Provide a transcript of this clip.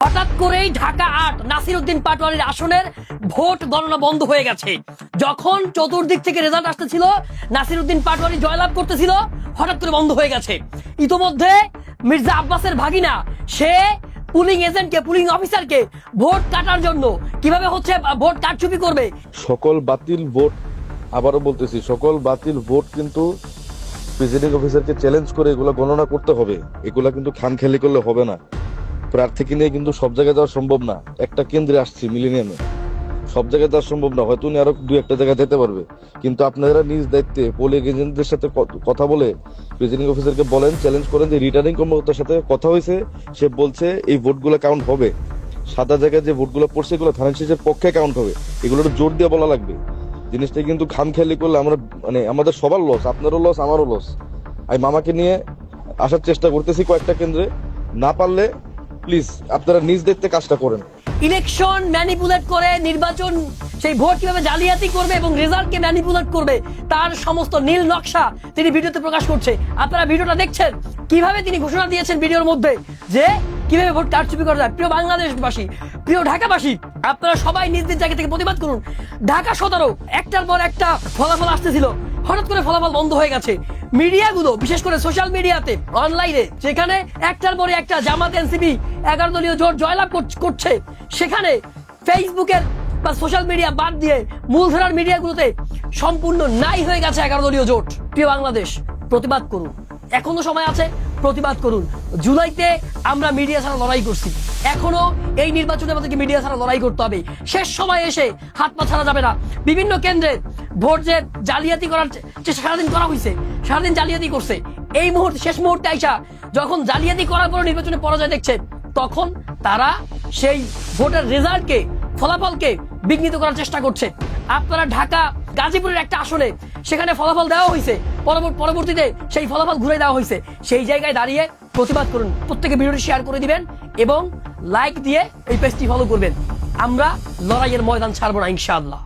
হঠাৎ করেই ঢাকা ৮ নাসিরউদ্দিন পাটোয়ারির আসনের ভোট গণনা বন্ধ হয়ে গেছে। যখন চতুর্দিক থেকে রেজাল্ট আসতেছিল, নাসিরউদ্দিন পাটোয়ারি জয়লাভ করতেছিল, হঠাৎ করে বন্ধ হয়ে গেছে। ইতোমধ্যে মির্জা আব্বাসের ভাগিনা সে পুলিং এজেন্টকে, পুলিং অফিসারকে ভোট কাটার জন্য কিভাবে হচ্ছে ভোট কারচুপি করবে। সকল বাতিল ভোট, আবারও বলতেছি, সকল বাতিল ভোট কিন্তু প্রিসাইডিং অফিসারকে চ্যালেঞ্জ করে এগুলো গণনা করতে হবে। এগুলা কিন্তু খামখেয়ালি করলে হবে না। প্রার্থীকে নিয়ে কিন্তু সব জায়গায় যাওয়া সম্ভব না। একটা কেন্দ্রে আসছি মিলেনিয়ামে, সব জায়গায় যাওয়া সম্ভব না। হয়তো উনি আরো দু একটা জায়গায় যেতে পারবে, কিন্তু আপনারা নিজ দায়িত্বে পোলিং এজেন্টদের সাথে কথা বলে প্রিসাইডিং অফিসারকে বলেন, চ্যালেঞ্জ করেন যে রিটার্নিং কর্মকর্তার সাথে কথা হয়েছে, সে বলছে এই ভোটগুলো কাউন্ট হবে, সাদা জায়গায় যে ভোটগুলো পড়ছে এগুলো ধানের শীষের পক্ষে কাউন্ট হবে। এগুলো জোর দিয়ে বলা লাগবে। জিনিসটা কিন্তু খামখেয়ালি করলে আমরা আমাদের সবার লস, আপনারও লস, আমারও লস। আমি মামাকে নিয়ে আসার চেষ্টা করতেছি কয়েকটা কেন্দ্রে, না পারলে প্লিজ আপনারা নিজ দায়িত্বে কাজটা করেন। ইলেকশন ম্যানিপুলেট করে নির্বাচন, সেই ভোট কিভাবে জালিয়াতি করবে এবং রেজাল্টকে ম্যানিপুলেট করবে তার সমস্ত নীল নকশা তিনি ভিডিওতে প্রকাশ করছে। আপনারা ভিডিওটা দেখছেন কিভাবে তিনি ঘোষণা দিয়েছেন ভিডিওর মধ্যে যে কিভাবে ভোট কারচুপি করা যায়। প্রিয় বাংলাদেশবাসী, প্রিয় ঢাকাবাসী, আপনারা সবাই নিজ নিজ জায়গা থেকে প্রতিবাদ করুন। ঢাকা 17 একটার পর একটা ফলাফল আসতেছিল, হঠাৎ করে ফলাফল বন্ধ হয়ে গেছে। মিডিয়াগুলো, বিশেষ করে সোশ্যাল মিডিয়াতে, অনলাইনে, যেখানে একটার পরে একটা জামাত এনসিপি 11 দলীয় জোট জয়লাভ করছে, সেখানে ফেসবুকের বা সোশ্যাল মিডিয়া বাদ দিয়ে মূলধারার মিডিয়াগুলোতে সম্পূর্ণ নাই হয়ে গেছে 11 দলীয় জোট। প্রিয় বাংলাদেশ, প্রতিবাদ করুন, এখনো সময় আছে, প্রতিবাদ করুন। জুলাইতে আমরা মিডিয়া ছাড়া লড়াই করছি, এখনো এই নির্বাচনে আমাদেরকে মিডিয়া ছাড়া লড়াই করতে হবে। শেষ সময় এসে হাত পা ছাড়া যাবে না। বিভিন্ন কেন্দ্রে ভোট যে জালিয়াতি করার চেষ্টা সারাদিন করা হয়েছে, সারাদিন জালিয়াতি করছে। এই মুহূর্তে, শেষ মুহূর্তে আইসা যখন জালিয়াতি করার পর নির্বাচনে পরাজয় দেখছে, তখন তারা সেই ভোটের রেজাল্টকে, ফলাফলকে বিঘ্নিত করার চেষ্টা করছে। আপনারা ঢাকা গাজীপুরের একটা আসনে সেখানে ফলাফল দেওয়া হয়েছে, পরবর্তীতে সেই ফলাফল ঘুরে দেওয়া হয়েছে। সেই জায়গায় দাঁড়িয়ে প্রতিবাদ করুন। প্রত্যেকে ভিডিওটি শেয়ার করে দিবেন এবং লাইক দিয়ে এই পেজটি ফলো করবেন। আমরা লড়াইয়ের ময়দান ছাড়বো না, ইনশাআল্লাহ।